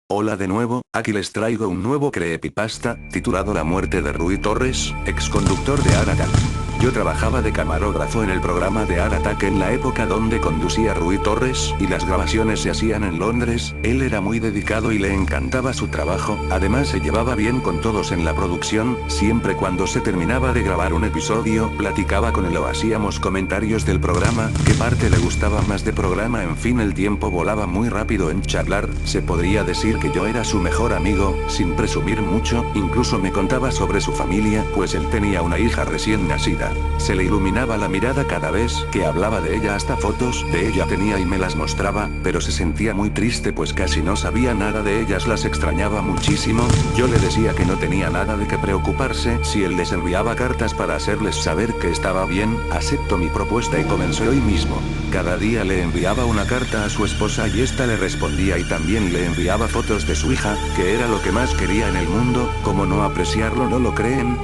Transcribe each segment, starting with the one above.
Hola de nuevo, aquí les traigo un nuevo creepypasta, titulado La muerte de Rui Torres, ex conductor de Art Attack. Yo trabajaba de camarógrafo en el programa de Art Attack en la época donde conducía Rui Torres, y las grabaciones se hacían en Londres. Él era muy dedicado y le encantaba su trabajo, además se llevaba bien con todos en la producción. Siempre cuando se terminaba de grabar un episodio, platicaba con él o hacíamos comentarios del programa, qué parte le gustaba más de programa, en fin, el tiempo volaba muy rápido en charlar. Se podría decir que yo era su mejor amigo, sin presumir mucho. Incluso me contaba sobre su familia, pues él tenía una hija recién nacida. Se le iluminaba la mirada cada vez que hablaba de ella, hasta fotos de ella tenía y me las mostraba, pero se sentía muy triste pues casi no sabía nada de ellas, las extrañaba muchísimo. Yo le decía que no tenía nada de qué preocuparse si él les enviaba cartas para hacerles saber que estaba bien. Aceptó mi propuesta y comenzó hoy mismo. Cada día le enviaba una carta a su esposa y esta le respondía, y también le enviaba fotos de su hija, que era lo que más quería en el mundo. ¿Cómo no apreciarlo, no lo creen?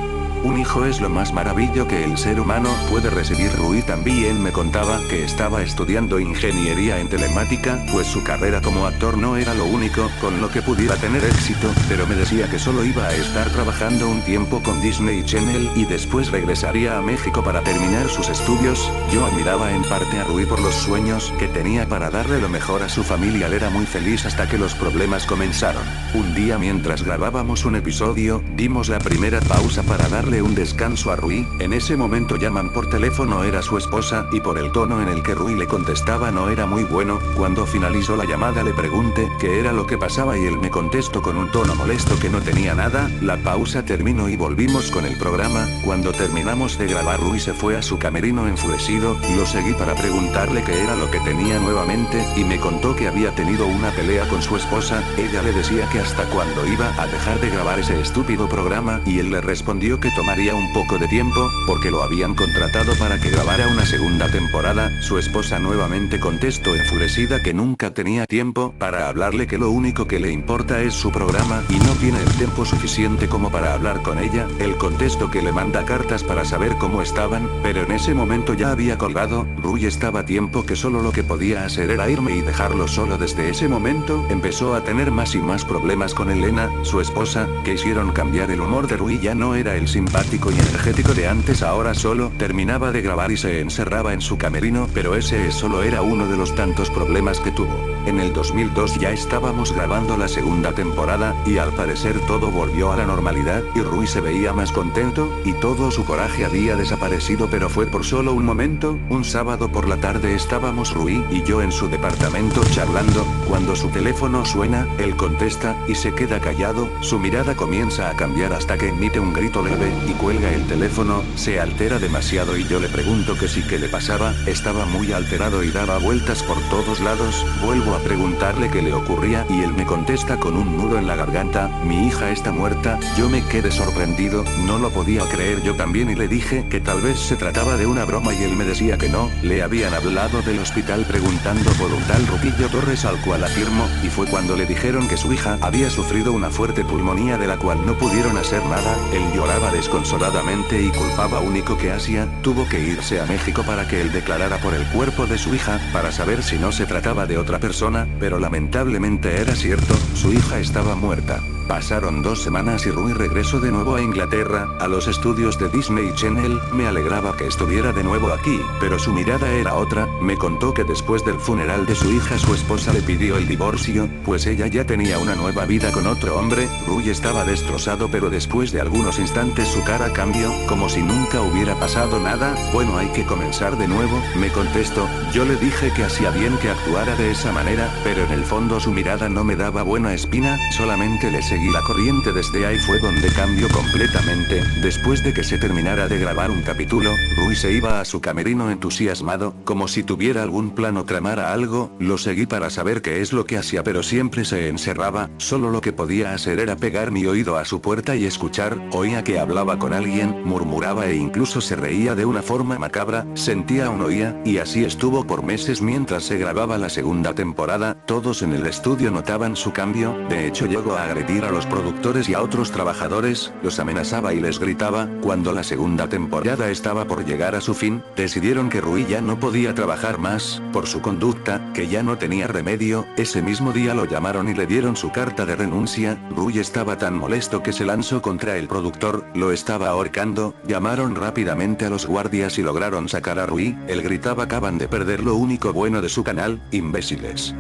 Un hijo es lo más maravilloso que el ser humano puede recibir. Rui también me contaba que estaba estudiando ingeniería en telemática, pues su carrera como actor no era lo único con lo que pudiera tener éxito, pero me decía que solo iba a estar trabajando un tiempo con Disney Channel y después regresaría a México para terminar sus estudios. Yo admiraba en parte a Rui por los sueños que tenía para darle lo mejor a su familia. Él era muy feliz hasta que los problemas comenzaron. Un día mientras grabábamos un episodio, dimos la primera pausa para darle un descanso a Rui. En ese momento llaman por teléfono, era su esposa, y por el tono en el que Rui le contestaba no era muy bueno. Cuando finalizó la llamada le pregunté qué era lo que pasaba y él me contestó con un tono molesto que no tenía nada. La pausa terminó y volvimos con el programa. Cuando terminamos de grabar, Rui se fue a su camerino enfurecido. Lo seguí para preguntarle qué era lo que tenía nuevamente, y me contó que había tenido una pelea con su esposa. Ella le decía que hasta cuándo iba a dejar de grabar ese estúpido programa, y él le respondió que tomaría un poco de tiempo, porque lo habían contratado para que grabara una segunda temporada. Su esposa nuevamente contestó enfurecida que nunca tenía tiempo para hablarle, que lo único que le importa es su programa y no tiene el tiempo suficiente como para hablar con ella. Él contestó que le manda cartas para saber cómo estaban, pero en ese momento ya había colgado. Rui estaba a tiempo, que solo lo que podía hacer era irme y dejarlo solo. Desde ese momento empezó a tener más y más problemas con Elena, su esposa, que hicieron cambiar el humor de Rui. Ya no era el simpático y energético de antes, ahora solo terminaba de grabar y se encerraba en su camerino, pero ese solo era uno de los tantos problemas que tuvo. En el 2002 ya estábamos grabando la segunda temporada, y al parecer todo volvió a la normalidad, y Rui se veía más contento, y todo su coraje había desaparecido, pero fue por solo un momento. Un sábado por la tarde estábamos Rui y yo en su departamento charlando, cuando su teléfono suena. Él contesta y se queda callado, su mirada comienza a cambiar hasta que emite un grito leve y cuelga el teléfono. Se altera demasiado y yo le pregunto que sí, que le pasaba. Estaba muy alterado y daba vueltas por todos lados. Vuelvo a preguntarle qué le ocurría y él me contesta con un nudo en la garganta: mi hija está muerta. Yo me quedé sorprendido, no lo podía creer yo también, y le dije que tal vez se trataba de una broma, y él me decía que no. Le habían hablado del hospital preguntando por un tal Rupillo Torres, al cual afirmó, y fue cuando le dijeron que su hija había sufrido una fuerte pulmonía de la cual no pudieron hacer nada. Él lloraba desconsoladamente y culpaba. Único que hacía, tuvo que irse a México para que él declarara por el cuerpo de su hija, para saber si no se trataba de otra persona, pero lamentablemente era cierto, su hija estaba muerta. Pasaron 2 semanas y Rui regresó de nuevo a Inglaterra, a los estudios de Disney Channel. Me alegraba que estuviera de nuevo aquí, pero su mirada era otra. Me contó que después del funeral de su hija su esposa le pidió el divorcio, pues ella ya tenía una nueva vida con otro hombre. Rui estaba destrozado, pero después de algunos instantes su cara cambió, como si nunca hubiera pasado nada. Bueno, hay que comenzar de nuevo, me contestó. Yo le dije que hacía bien que actuara de esa manera, pero en el fondo su mirada no me daba buena espina. Solamente le seguí la corriente. Desde ahí fue donde cambió completamente. Después de que se terminara de grabar un capítulo, Rui se iba a su camerino entusiasmado, como si tuviera algún plan o tramara algo. Lo seguí para saber qué es lo que hacía, pero siempre se encerraba. Solo lo que podía hacer era pegar mi oído a su puerta y escuchar. Oía que hablaba con alguien, murmuraba e incluso se reía de una forma macabra. Sentía un oía, y así estuvo por meses mientras se grababa la segunda temporada. Todos en el estudio notaban su cambio. De hecho, llegó a agredir despedir a los productores y a otros trabajadores, los amenazaba y les gritaba. Cuando la segunda temporada estaba por llegar a su fin, decidieron que Rui ya no podía trabajar más, por su conducta, que ya no tenía remedio. Ese mismo día lo llamaron y le dieron su carta de renuncia. Rui estaba tan molesto que se lanzó contra el productor, lo estaba ahorcando. Llamaron rápidamente a los guardias y lograron sacar a Rui. Él gritaba: acaban de perder lo único bueno de su canal, imbéciles.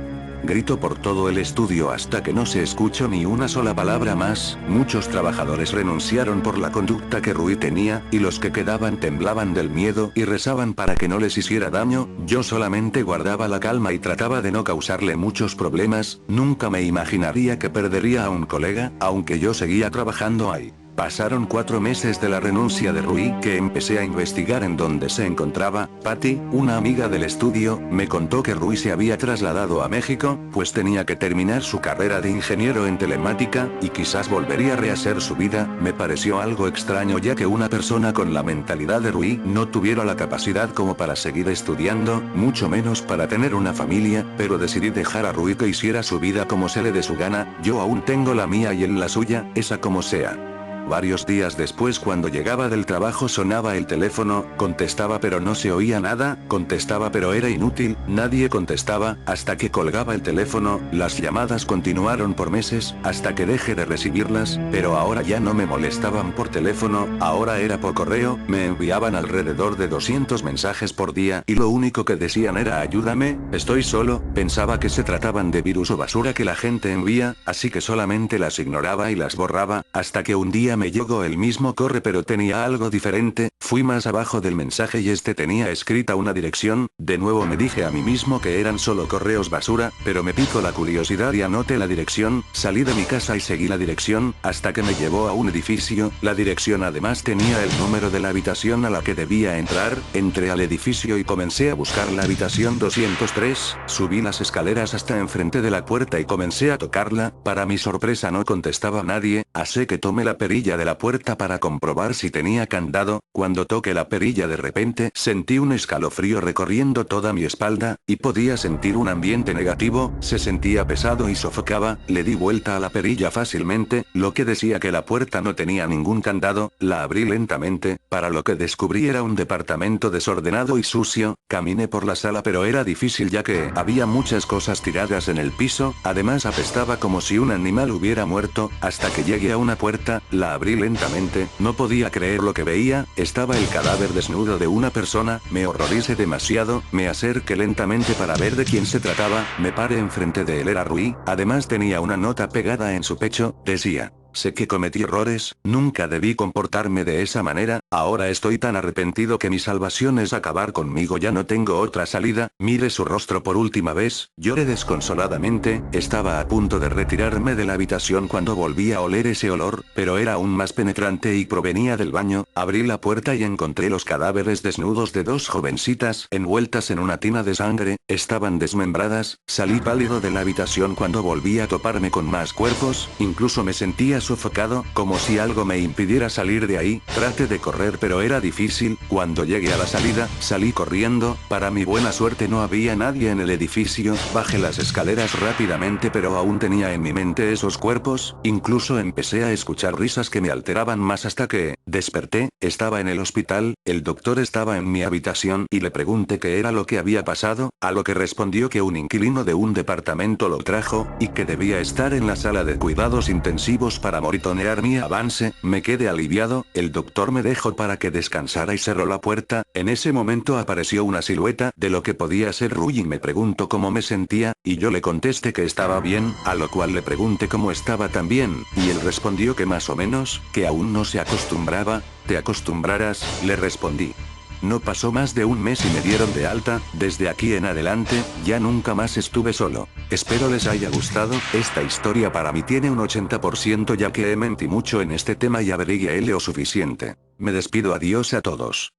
Gritó por todo el estudio hasta que no se escuchó ni una sola palabra más. Muchos trabajadores renunciaron por la conducta que Rui tenía, y los que quedaban temblaban del miedo y rezaban para que no les hiciera daño. Yo solamente guardaba la calma y trataba de no causarle muchos problemas. Nunca me imaginaría que perdería a un colega, aunque yo seguía trabajando ahí. Pasaron 4 meses de la renuncia de Rui que empecé a investigar en dónde se encontraba. Patty, una amiga del estudio, me contó que Rui se había trasladado a México, pues tenía que terminar su carrera de ingeniero en telemática, y quizás volvería a rehacer su vida. Me pareció algo extraño ya que una persona con la mentalidad de Rui no tuviera la capacidad como para seguir estudiando, mucho menos para tener una familia, pero decidí dejar a Rui que hiciera su vida como se le dé su gana. Yo aún tengo la mía y él la suya, esa como sea. Varios días después, cuando llegaba del trabajo, sonaba el teléfono, contestaba pero no se oía nada, contestaba pero era inútil, nadie contestaba, hasta que colgaba el teléfono. Las llamadas continuaron por meses, hasta que dejé de recibirlas, pero ahora ya no me molestaban por teléfono, ahora era por correo. Me enviaban alrededor de 200 mensajes por día, y lo único que decían era: ayúdame, estoy solo. Pensaba que se trataban de virus o basura que la gente envía, así que solamente las ignoraba y las borraba, hasta que un día me llegó el mismo correo pero tenía algo diferente. Fui más abajo del mensaje y este tenía escrita una dirección. De nuevo me dije a mí mismo que eran solo correos basura, pero me picó la curiosidad y anoté la dirección. Salí de mi casa y seguí la dirección, hasta que me llevó a un edificio. La dirección además tenía el número de la habitación a la que debía entrar. Entré al edificio y comencé a buscar la habitación 203, subí las escaleras hasta enfrente de la puerta y comencé a tocarla. Para mi sorpresa no contestaba nadie, así que tomé la perilla de la puerta para comprobar si tenía candado. Cuando toqué la perilla de repente sentí un escalofrío recorriendo toda mi espalda, y podía sentir un ambiente negativo, se sentía pesado y sofocaba. Le di vuelta a la perilla fácilmente, lo que decía que la puerta no tenía ningún candado. La abrí lentamente, para lo que descubrí era un departamento desordenado y sucio. Caminé por la sala pero era difícil ya que había muchas cosas tiradas en el piso, además apestaba como si un animal hubiera muerto, hasta que llegué a una puerta. La abrí lentamente, no podía creer lo que veía, estaba el cadáver desnudo de una persona. Me horroricé demasiado, me acerqué lentamente para ver de quién se trataba. Me paré enfrente de él, era Rui, además tenía una nota pegada en su pecho, decía: sé que cometí errores, nunca debí comportarme de esa manera, ahora estoy tan arrepentido que mi salvación es acabar conmigo, ya no tengo otra salida. Miré su rostro por última vez, lloré desconsoladamente. Estaba a punto de retirarme de la habitación cuando volví a oler ese olor, pero era aún más penetrante y provenía del baño. Abrí la puerta y encontré los cadáveres desnudos de 2 jovencitas envueltas en una tina de sangre, estaban desmembradas. Salí pálido de la habitación cuando volví a toparme con más cuerpos, incluso me sentía sofocado, como si algo me impidiera salir de ahí. Traté de correr pero era difícil. Cuando llegué a la salida, salí corriendo. Para mi buena suerte no había nadie en el edificio. Bajé las escaleras rápidamente pero aún tenía en mi mente esos cuerpos. Incluso empecé a escuchar risas que me alteraban más hasta que desperté. Estaba en el hospital, el doctor estaba en mi habitación y le pregunté qué era lo que había pasado, a lo que respondió que un inquilino de un departamento lo trajo, y que debía estar en la sala de cuidados intensivos para monitorear mi avance. Me quedé aliviado, el doctor me dejó para que descansara y cerró la puerta. En ese momento apareció una silueta de lo que podía ser Rui y me preguntó cómo me sentía, y yo le contesté que estaba bien, a lo cual le pregunté cómo estaba también, y él respondió que más o menos, que aún no se acostumbraba. ¿Te acostumbrarás?, le respondí. No pasó más de un mes y me dieron de alta. Desde aquí en adelante, ya nunca más estuve solo. Espero les haya gustado. Esta historia para mí tiene un 80% ya que mentí mucho en este tema y averigué lo suficiente. Me despido, adiós a todos.